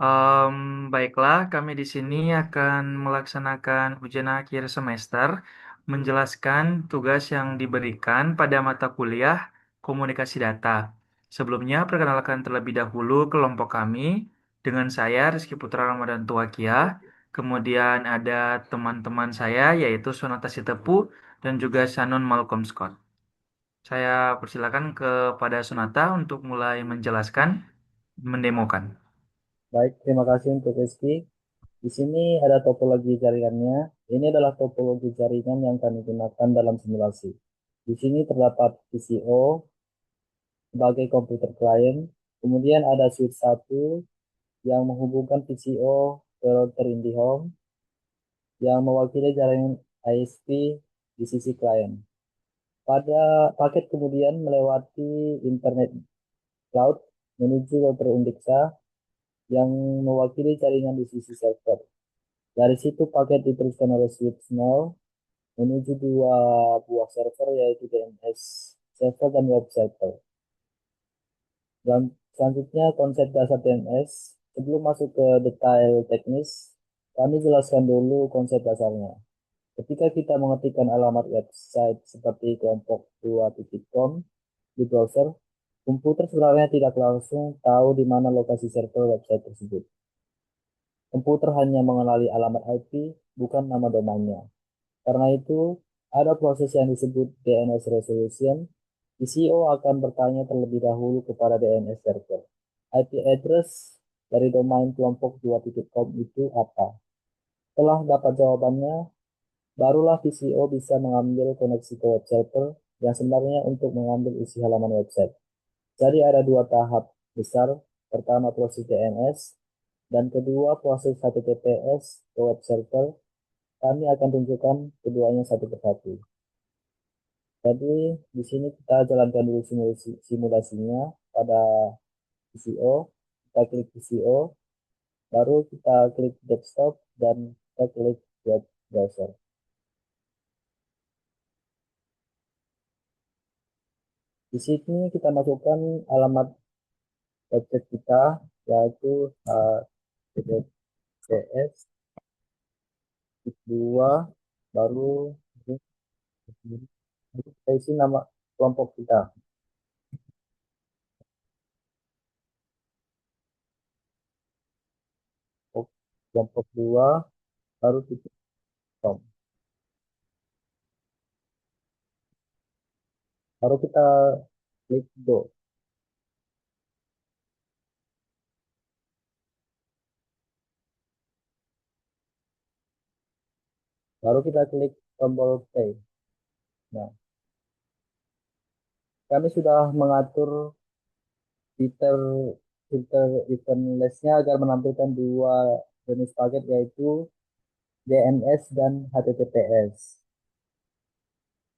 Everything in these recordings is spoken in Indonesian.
Em, Baiklah, kami di sini akan melaksanakan ujian akhir semester, menjelaskan tugas yang diberikan pada mata kuliah komunikasi data. Sebelumnya, perkenalkan terlebih dahulu kelompok kami dengan saya Rizky Putra Ramadan Tuakia. Kemudian ada teman-teman saya yaitu Sonata Sitepu dan juga Shannon Malcolm Scott. Saya persilakan kepada Sonata untuk mulai menjelaskan, mendemokan. Baik, terima kasih untuk Rizky. Di sini ada topologi jaringannya. Ini adalah topologi jaringan yang kami gunakan dalam simulasi. Di sini terdapat PCO sebagai komputer klien. Kemudian ada switch satu yang menghubungkan PCO ke router IndiHome yang mewakili jaringan ISP di sisi klien. Pada paket kemudian melewati internet cloud menuju router Undixa yang mewakili jaringan di sisi server. Dari situ paket diteruskan oleh switch 0 menuju dua buah server yaitu DNS server dan web server. Dan selanjutnya konsep dasar DNS. Sebelum masuk ke detail teknis, kami jelaskan dulu konsep dasarnya. Ketika kita mengetikkan alamat website seperti kelompok2.com di browser, komputer sebenarnya tidak langsung tahu di mana lokasi server website tersebut. Komputer hanya mengenali alamat IP, bukan nama domainnya. Karena itu, ada proses yang disebut DNS resolution. PCO akan bertanya terlebih dahulu kepada DNS server. IP address dari domain kelompok 2.com itu apa? Setelah dapat jawabannya, barulah PCO bisa mengambil koneksi ke web server yang sebenarnya untuk mengambil isi halaman website. Jadi ada dua tahap besar. Pertama proses DNS dan kedua proses HTTPS ke web server. Kami akan tunjukkan keduanya satu persatu. Jadi di sini kita jalankan dulu simulasinya pada PCO. Kita klik PCO, baru kita klik desktop dan kita klik web browser. Di sini kita masukkan alamat website kita yaitu https 2 baru kita isi nama kelompok kita. Kelompok 2 baru titik com. Baru kita klik go. Baru kita klik tombol play. Nah, kami sudah mengatur filter filter event listnya agar menampilkan dua jenis paket yaitu DNS dan HTTPS.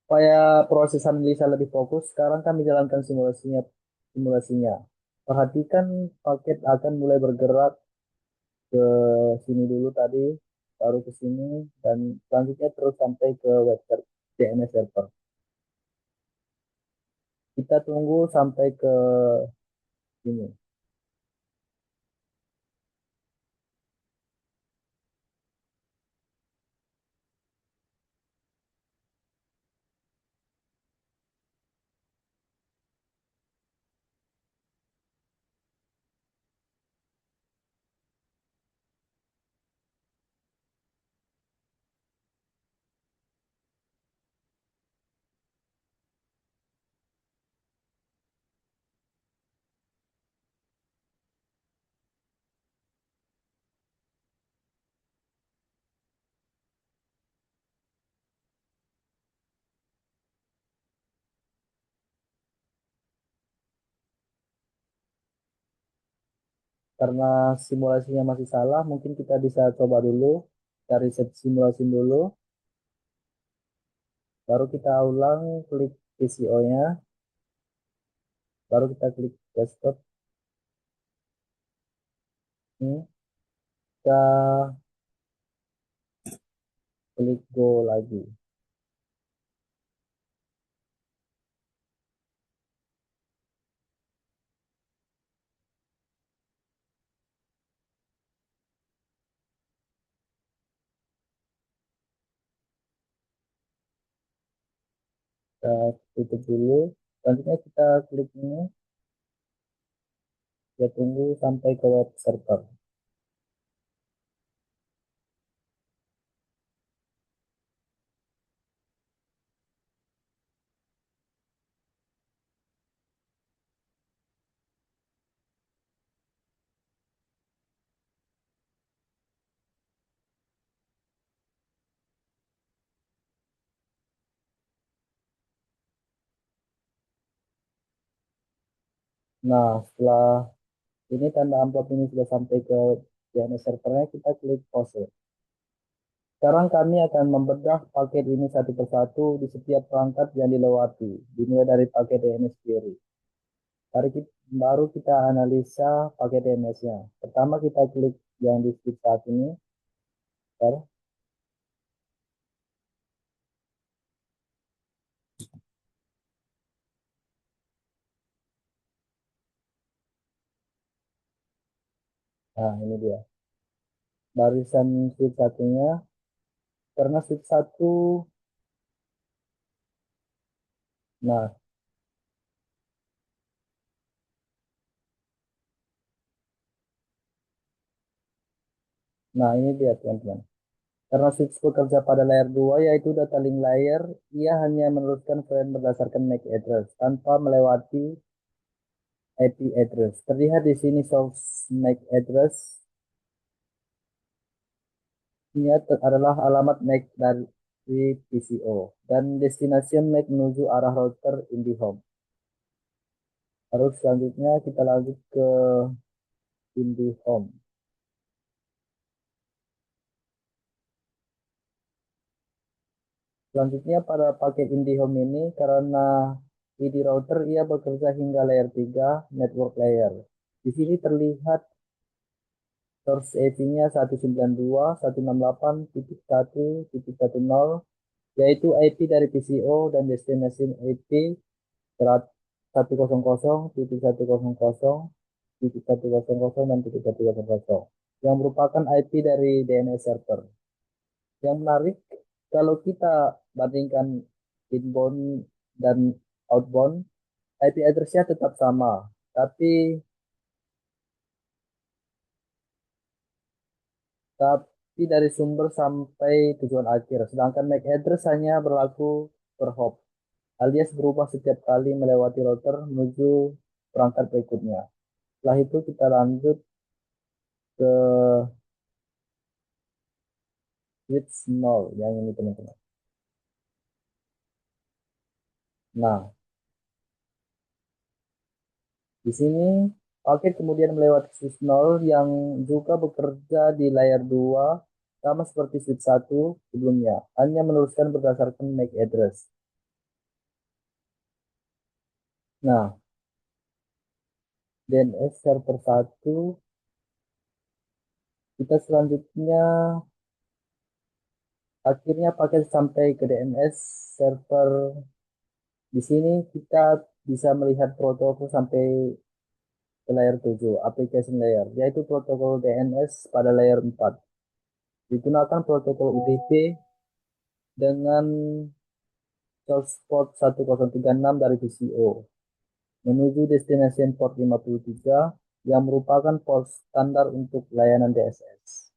Supaya proses analisa lebih fokus, sekarang kami jalankan simulasinya. Perhatikan paket akan mulai bergerak ke sini dulu tadi, baru ke sini, dan selanjutnya terus sampai ke web DNS server. Kita tunggu sampai ke sini. Karena simulasinya masih salah, mungkin kita bisa coba dulu, kita reset simulasi dulu, baru kita ulang, klik PCO-nya, baru kita klik desktop, ini, kita klik go lagi. Kita tutup dulu. Selanjutnya kita klik ini, kita tunggu sampai ke web server. Nah, setelah ini tanda amplop ini sudah sampai ke DNS servernya, kita klik pause. Sekarang kami akan membedah paket ini satu persatu di setiap perangkat yang dilewati, dimulai dari paket DNS query. Baru kita analisa paket DNS-nya. Pertama kita klik yang di slide saat ini. Bentar. Nah, ini dia. Barisan slide satunya. Karena slide satu, nah, ini dia teman-teman. Karena switch bekerja pada layer 2 yaitu data link layer, ia hanya meneruskan frame berdasarkan MAC address tanpa melewati IP address. Terlihat di sini source MAC address ini adalah alamat MAC dari PCO dan destination MAC menuju arah router IndiHome. Lalu selanjutnya kita lanjut ke IndiHome. Selanjutnya pada paket IndiHome ini karena ID router ia bekerja hingga layer 3 network layer. Di sini terlihat source IP-nya 192.168.1.10 yaitu IP dari PCO dan destination IP 100.100.100 dan 100 yang merupakan IP dari DNS server. Yang menarik, kalau kita bandingkan inbound dan outbound, IP address-nya tetap sama, tapi dari sumber sampai tujuan akhir. Sedangkan MAC address hanya berlaku per hop, alias berubah setiap kali melewati router menuju perangkat berikutnya. Setelah itu kita lanjut ke switch 0 yang ini teman-teman. Nah, di sini paket kemudian melewati switch 0 yang juga bekerja di layer 2 sama seperti switch 1 sebelumnya, hanya meneruskan berdasarkan MAC address. Nah, DNS server 1 kita selanjutnya akhirnya paket sampai ke DNS server. Di sini kita bisa melihat protokol sampai ke layer 7, application layer, yaitu protokol DNS pada layer 4. Digunakan protokol UDP dengan source port 1036 dari PCO menuju destination port 53 yang merupakan port standar untuk layanan DSS.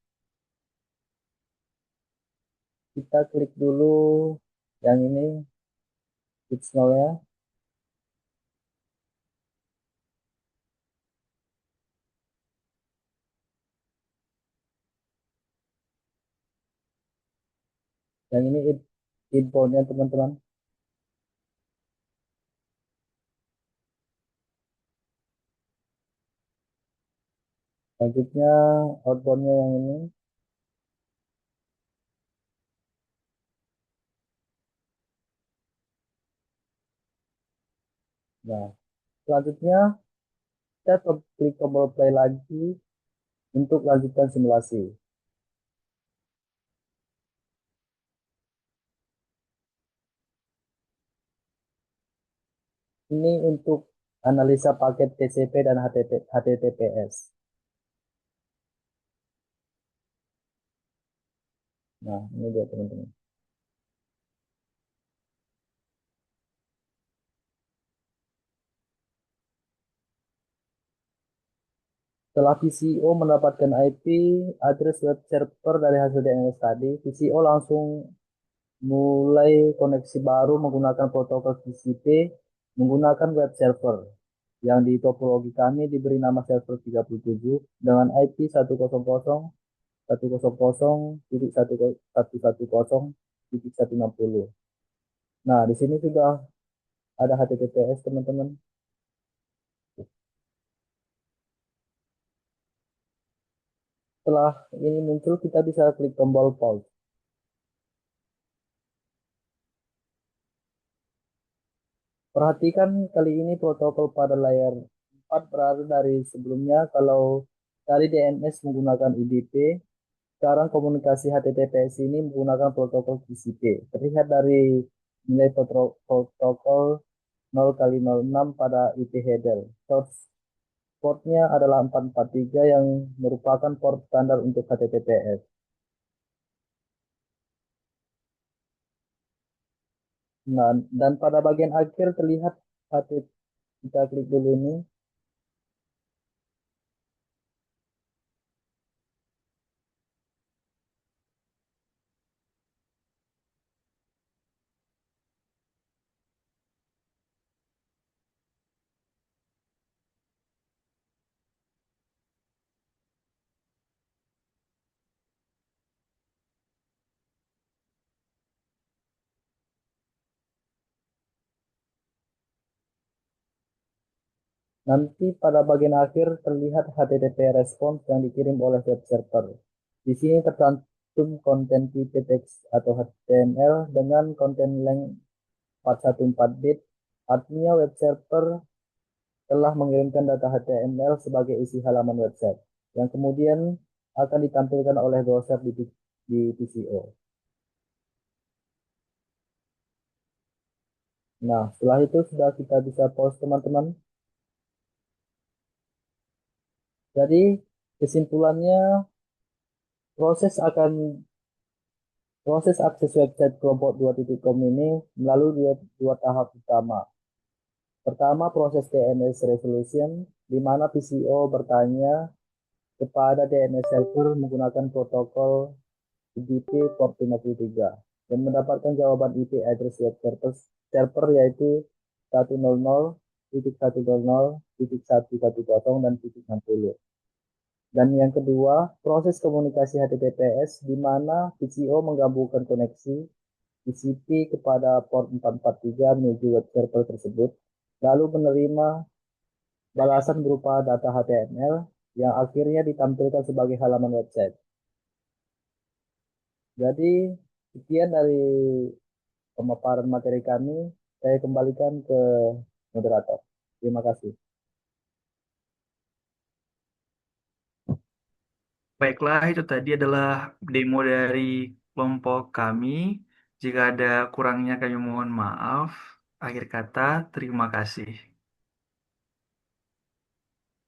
Kita klik dulu yang ini, switch 0-nya. Yang ini infonya teman-teman. Selanjutnya outboundnya yang ini. Nah, selanjutnya kita klik tombol play lagi untuk lanjutkan simulasi. Ini untuk analisa paket TCP dan HTTPS. Nah, ini dia teman-teman. Setelah PCO mendapatkan IP address web server dari hasil DNS tadi, PCO langsung mulai koneksi baru menggunakan protokol TCP menggunakan web server yang di topologi kami diberi nama server 37 dengan IP 100.110.110.160. Nah, di sini sudah ada HTTPS, teman-teman. Setelah ini muncul, kita bisa klik tombol pause. Perhatikan kali ini protokol pada layar 4 berada dari sebelumnya. Kalau tadi DNS menggunakan UDP, sekarang komunikasi HTTPS ini menggunakan protokol TCP. Terlihat dari nilai protokol 0 kali 06 pada IP header. Source portnya adalah 443 yang merupakan port standar untuk HTTPS. Nah, dan pada bagian akhir terlihat HTTP, kita klik dulu ini. Nanti pada bagian akhir terlihat HTTP response yang dikirim oleh web server. Di sini tercantum konten tipe teks atau HTML dengan konten length 414 bit. Artinya web server telah mengirimkan data HTML sebagai isi halaman website yang kemudian akan ditampilkan oleh browser di PCO. Nah, setelah itu sudah kita bisa pause, teman-teman. Jadi, kesimpulannya proses proses akses website kelompok 2.com ini melalui dua tahap utama. Pertama, proses DNS resolution, di mana PCO bertanya kepada DNS server menggunakan protokol UDP port 53 dan mendapatkan jawaban IP address web server yaitu 100.100.110 dan 60. Dan yang kedua, proses komunikasi HTTPS di mana PCO menggabungkan koneksi TCP kepada port 443 menuju web server tersebut, lalu menerima balasan berupa data HTML yang akhirnya ditampilkan sebagai halaman website. Jadi, sekian dari pemaparan materi kami. Saya kembalikan ke moderator. Terima kasih. Baiklah, itu tadi adalah demo dari kelompok kami. Jika ada kurangnya kami mohon maaf. Akhir kata, terima kasih.